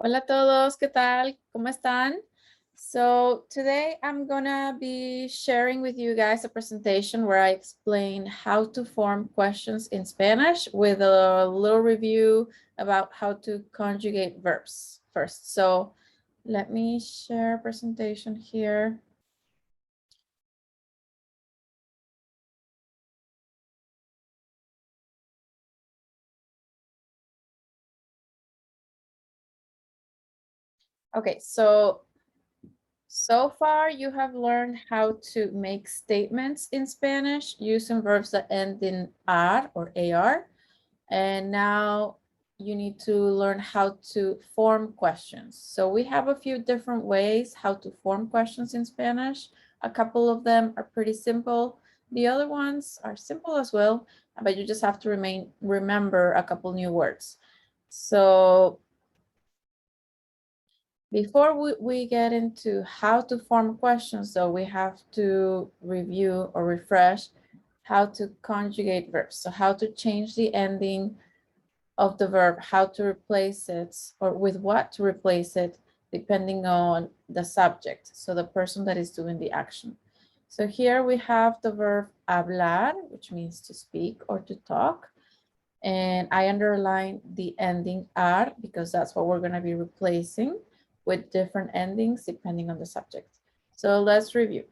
Hola a todos, ¿qué tal? ¿Cómo están? So today I'm gonna be sharing with you guys a presentation where I explain how to form questions in Spanish with a little review about how to conjugate verbs first. So let me share a presentation here. Okay, so far you have learned how to make statements in Spanish using verbs that end in ar or ar. And now you need to learn how to form questions. So we have a few different ways how to form questions in Spanish. A couple of them are pretty simple. The other ones are simple as well, but you just have to remember a couple new words. So before we get into how to form questions, though, we have to review or refresh how to conjugate verbs. So how to change the ending of the verb, how to replace it, or with what to replace it, depending on the subject. So the person that is doing the action. So here we have the verb hablar, which means to speak or to talk. And I underline the ending ar because that's what we're going to be replacing with different endings depending on the subject. So let's review.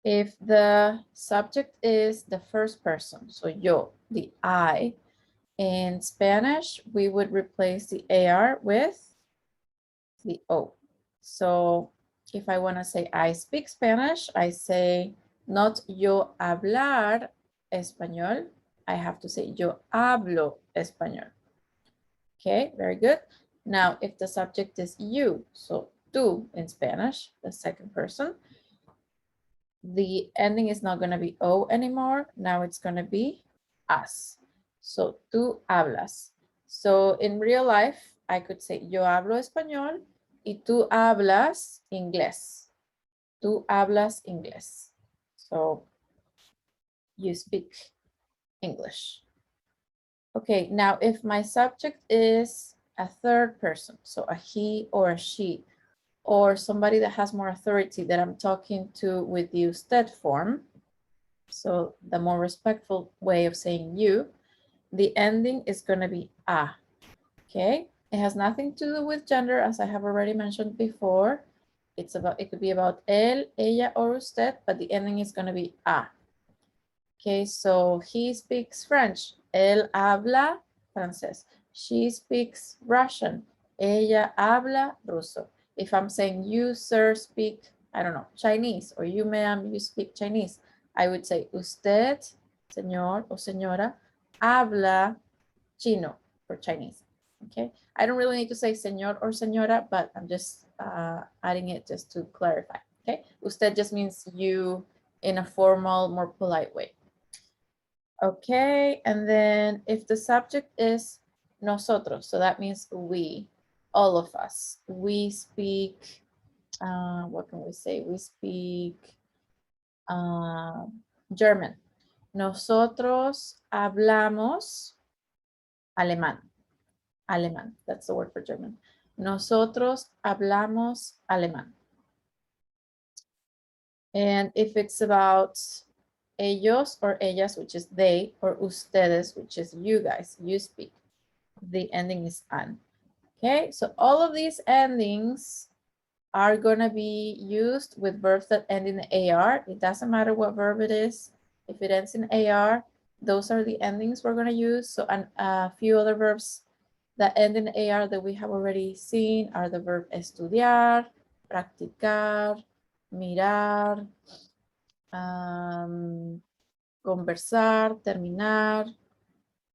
If the subject is the first person, so yo, the I, in Spanish, we would replace the AR with the O. So if I want to say I speak Spanish, I say not yo hablar español. I have to say yo hablo español. Okay, very good. Now, if the subject is you, so tú in Spanish, the second person, the ending is not going to be O anymore. Now it's going to be us. So tú hablas. So in real life, I could say yo hablo español y tú hablas inglés. Tú hablas inglés. So you speak English. Okay, now if my subject is a third person, so a he or a she, or somebody that has more authority that I'm talking to with the usted form, so the more respectful way of saying you, the ending is going to be a. Okay, it has nothing to do with gender, as I have already mentioned before. It could be about él, ella, or usted, but the ending is going to be a. Okay, so he speaks French. Él habla francés. She speaks Russian. Ella habla ruso. If I'm saying you, sir, speak, I don't know, Chinese, or you, ma'am, you speak Chinese, I would say usted, señor o señora, habla chino for Chinese. Okay, I don't really need to say señor or señora, but I'm just adding it just to clarify. Okay, usted just means you in a formal, more polite way. Okay, and then if the subject is nosotros, so that means we, all of us, we speak, what can we say? We speak German. Nosotros hablamos alemán. Alemán, that's the word for German. Nosotros hablamos alemán. And if it's about ellos or ellas, which is they, or ustedes, which is you guys, you speak, the ending is an. Okay, so all of these endings are going to be used with verbs that end in AR. It doesn't matter what verb it is. If it ends in AR, those are the endings we're going to use. So a few other verbs that end in AR that we have already seen are the verb estudiar, practicar, mirar, conversar, terminar,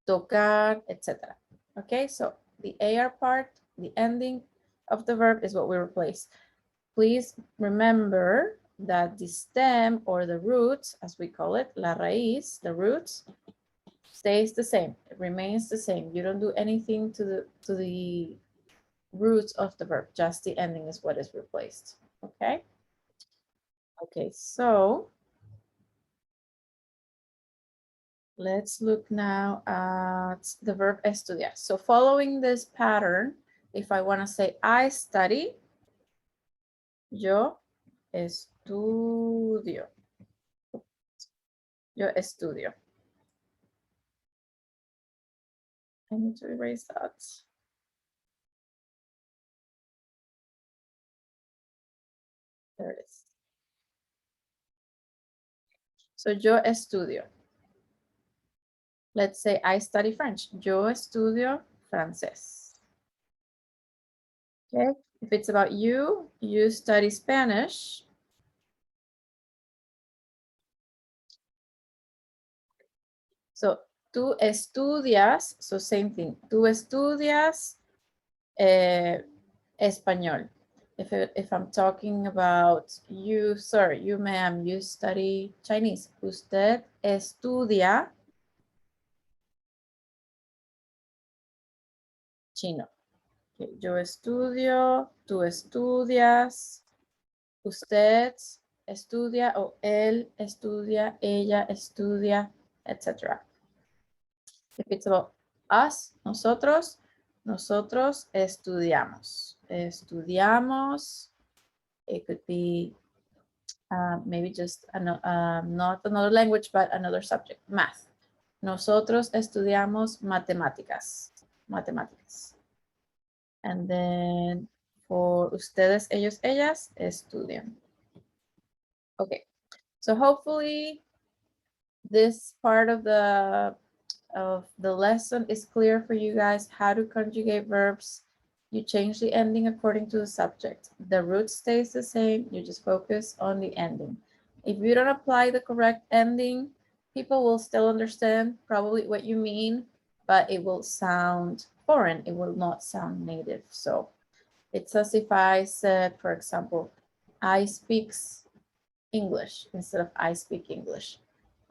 tocar, etc. Okay, so the AR part, the ending of the verb is what we replace. Please remember that the stem or the root, as we call it, la raíz, the root, stays the same. It remains the same. You don't do anything to the root of the verb. Just the ending is what is replaced. Okay. Okay, so let's look now at the verb estudiar. So following this pattern, If I want to say I study, yo estudio. Yo estudio. I need to erase that. There it is. So yo estudio. Let's say I study French. Yo estudio francés. Okay. If it's about you, you study Spanish. So tú estudias, so same thing. Tú estudias español. If I'm talking about you, sir, you ma'am, you study Chinese. Usted estudia chino. Okay, yo estudio, tú estudias, usted estudia o él estudia, ella estudia, etc. If it's about us, nosotros, nosotros estudiamos. Estudiamos. It could be maybe just not another language, but another subject, math. Nosotros estudiamos matemáticas. Matemáticas. And then for ustedes, ellos, ellas, estudian. Okay, so hopefully this part of the lesson is clear for you guys. How to conjugate verbs. You change the ending according to the subject. The root stays the same. You just focus on the ending. If you don't apply the correct ending, people will still understand probably what you mean, but it will sound foreign. It will not sound native. So it's as if I said, for example, I speaks English instead of I speak English.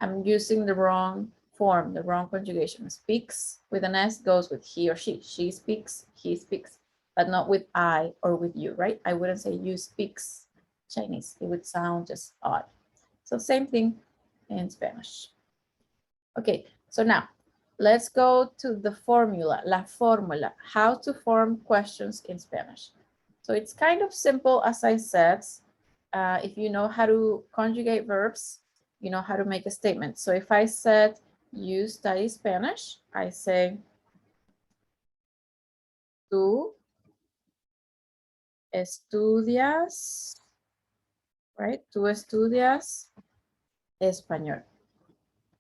I'm using the wrong form, the wrong conjugation. Speaks with an S goes with he or she. She speaks, he speaks, but not with I or with you, right? I wouldn't say you speaks Chinese. It would sound just odd. So same thing in Spanish. Okay, so now let's go to the formula, la fórmula, how to form questions in Spanish. So it's kind of simple, as I said. If you know how to conjugate verbs, you know how to make a statement. So if I said you study Spanish, I say tú estudias, right? Tú estudias español.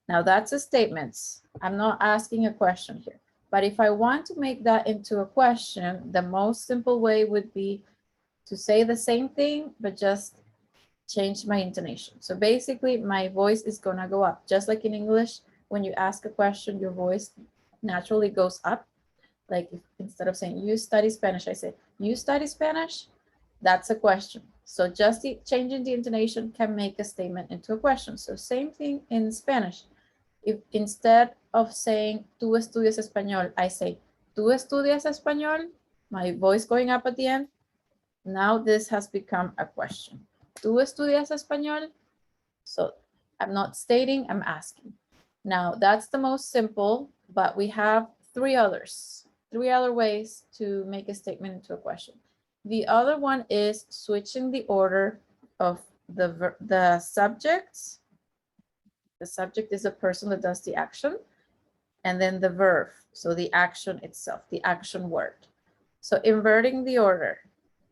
Now that's a statement. I'm not asking a question here. But if I want to make that into a question, the most simple way would be to say the same thing, but just change my intonation. So basically my voice is gonna go up. Just like in English, when you ask a question, your voice naturally goes up. Like if, instead of saying you study Spanish, I say you study Spanish. That's a question. So just changing the intonation can make a statement into a question. So same thing in Spanish. If instead of saying tú estudias español, I say tú estudias español, my voice going up at the end. Now this has become a question. ¿Tú estudias español? So I'm not stating, I'm asking. Now that's the most simple, but we have three other ways to make a statement into a question. The other one is switching the order of the subjects. The subject is the person that does the action, and then the verb, so the action itself, the action word. So inverting the order.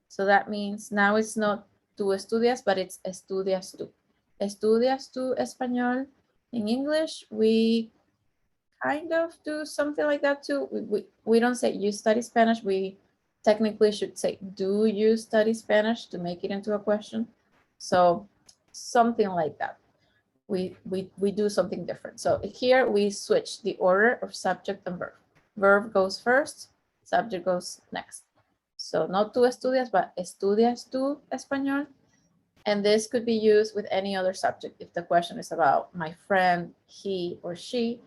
So that means now it's not tú estudias, but it's estudias tú. Estudias tú español. In English, we kind of do something like that too. We don't say you study Spanish. We technically should say, do you study Spanish, to make it into a question? So something like that. We do something different. So here we switch the order of subject and verb. Verb goes first, subject goes next. So not tú estudias, but estudias tú español. And this could be used with any other subject. If the question is about my friend, he or she,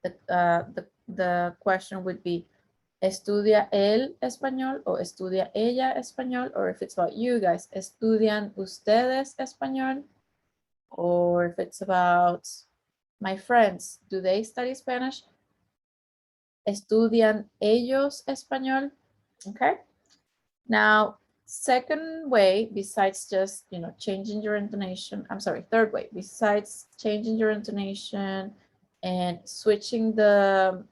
the question would be, ¿estudia él español o estudia ella español? Or if it's about you guys, ¿estudian ustedes español? Or if it's about my friends, do they study Spanish? ¿Estudian ellos español? Okay. Now, second way, besides just, changing your intonation, I'm sorry, third way, besides changing your intonation and switching the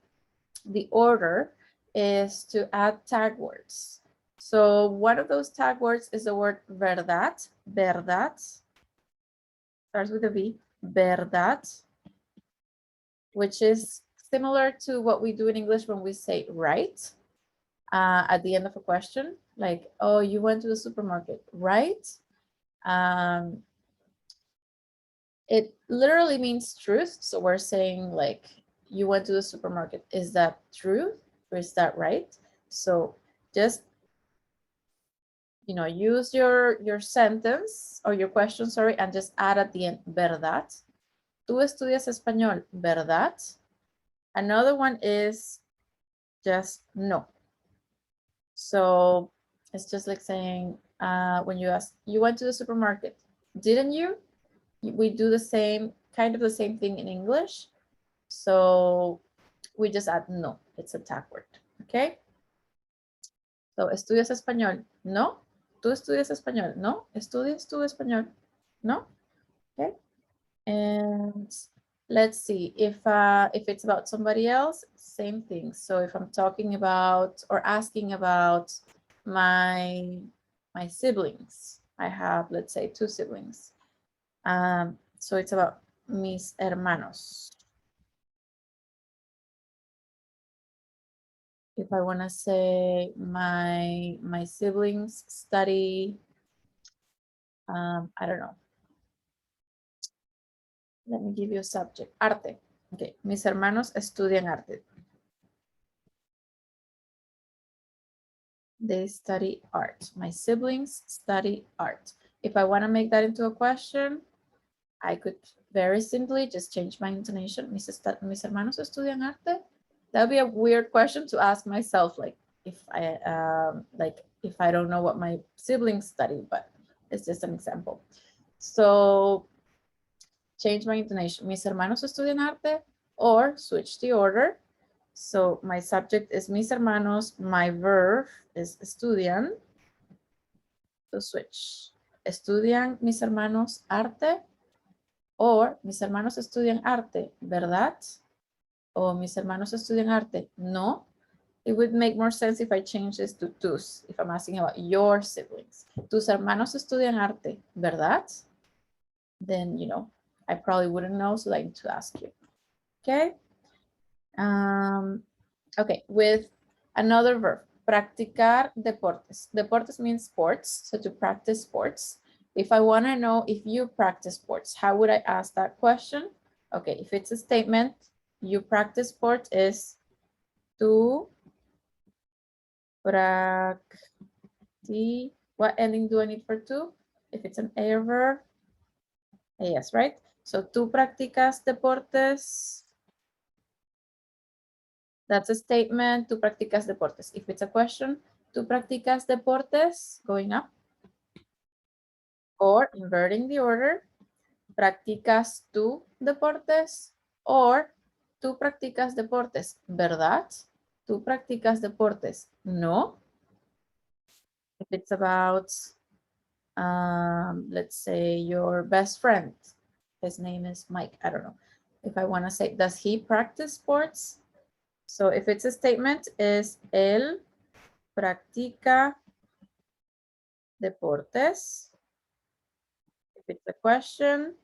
order, is to add tag words. So one of those tag words is the word verdad, verdad, starts with a V, verdad, which is similar to what we do in English when we say right at the end of a question, like, oh, you went to the supermarket, right? It literally means truth. So we're saying like, you went to the supermarket. Is that true or is that right? So just, use your sentence or your question, sorry, and just add at the end, verdad. Tú estudias español, verdad? Another one is just no. So it's just like saying, when you ask, you went to the supermarket, didn't you? We do the same, kind of the same thing in English. So we just add no, it's a tag word, okay? So, ¿estudias español? No. ¿Tú estudias español? No. ¿Estudias tú español? No. Okay. And let's see, if it's about somebody else, same thing. So if I'm talking about or asking about my siblings, I have, let's say, 2 siblings. So it's about mis hermanos. If I want to say my siblings study, I don't know. Let me give you a subject. Arte. Okay. Mis hermanos estudian arte. They study art. My siblings study art. If I want to make that into a question, I could very simply just change my intonation. Mis hermanos estudian arte. That would be a weird question to ask myself, like if I don't know what my siblings study, but it's just an example. So change my intonation. Mis hermanos estudian arte, or switch the order. So my subject is mis hermanos, my verb is estudian. So switch. ¿Estudian mis hermanos arte? O mis hermanos estudian arte, ¿verdad? O mis hermanos estudian arte, no. It would make more sense if I change this to tus, if I'm asking about your siblings. Tus hermanos estudian arte, ¿verdad? Then, I probably wouldn't know, so I need to ask you. Okay? Okay, with another verb, practicar deportes. Deportes means sports, so to practice sports. If I want to know if you practice sports, how would I ask that question? Okay, if it's a statement, you practice sports is tú practi. What ending do I need for tú? If it's an A verb, yes, right? So tú practicas deportes. That's a statement. Tú practicas deportes. If it's a question, tú practicas deportes, going up. Or inverting the order, practicas tú deportes, or tú practicas deportes, ¿verdad? Tú practicas deportes, no. If it's about, let's say your best friend, his name is Mike, I don't know. If I want to say, does he practice sports? So if it's a statement, is él practica deportes. If it's a question,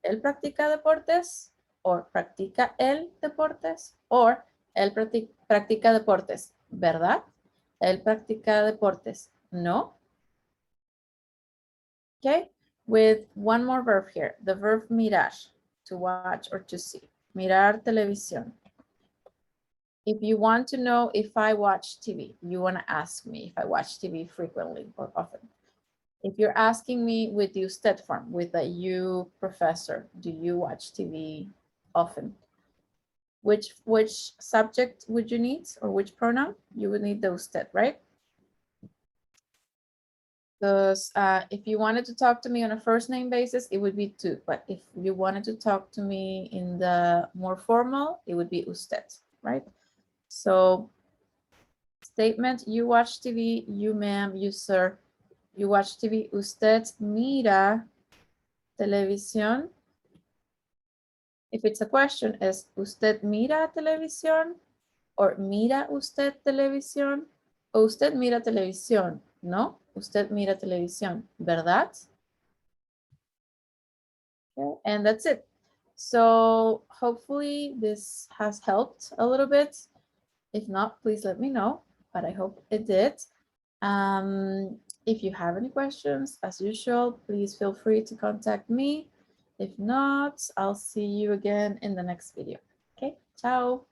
él practica deportes, or practica él deportes, or él practica deportes, ¿verdad? Él practica deportes, no. Okay, with one more verb here, the verb mirar, to watch or to see. Mirar televisión. If you want to know if I watch TV, you want to ask me if I watch TV frequently or often. If you're asking me with the usted form, with the you professor, do you watch TV often? Which subject would you need, or which pronoun? You would need the usted, right? Because if you wanted to talk to me on a first name basis, it would be tú. But if you wanted to talk to me in the more formal, it would be usted, right? So statement, you watch TV, you ma'am, you sir, you watch TV, usted mira televisión. If it's a question, es usted mira televisión or mira usted televisión o usted mira televisión, ¿no? Usted mira televisión, ¿verdad? Okay, and that's it. So hopefully this has helped a little bit. If not, please let me know, but I hope it did. If you have any questions, as usual, please feel free to contact me. If not, I'll see you again in the next video. Okay, ciao.